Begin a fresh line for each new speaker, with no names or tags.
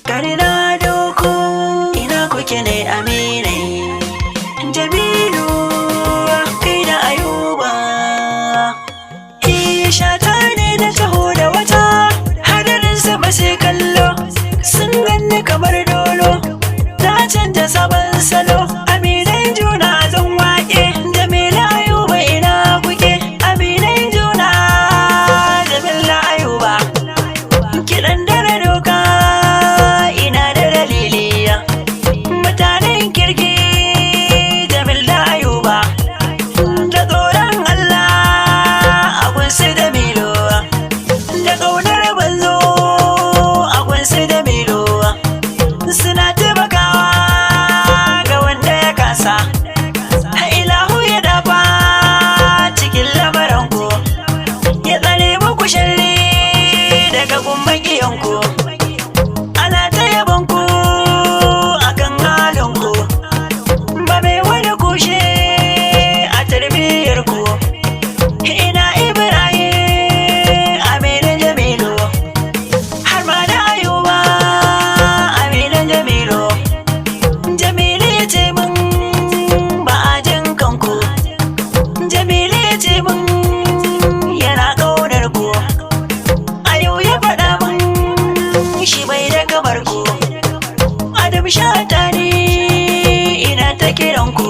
gari na doko ina kuke ne aminai Jamilu kai da Ayuba shata ne da taho da wata hadarin sama sai kallo sun ganni kamar dolo na canja sabon salo aminai juna zan waƙe Jamilu Ayuba ina kuke aminai juna Jamilu Ayuba kiɗan dare doka ina da daliliya mutanen kirki Jamilu Ayuba da tsoron Allah a gunsu Jamilu da ƙaunar banzo a gunsu Jamilu suna taimakawa ga wanda ya kasa ilahu ya dafa cikin lamaranku ya tsare muku sharri daga gumbagiyanku ana ta yabanku akan halinku ba mai wani kushe a tarbiyyarku ina Ibrahim Aminu Jamilu har ma da Ayuba Aminu Jamilu Jamilu ya ce min ba a jin kanku Jamilu ya ce min yana ƙaunar ku Ayo ya faɗa min shi bai da kamar ku Adam Shata ne ina ta kiran ku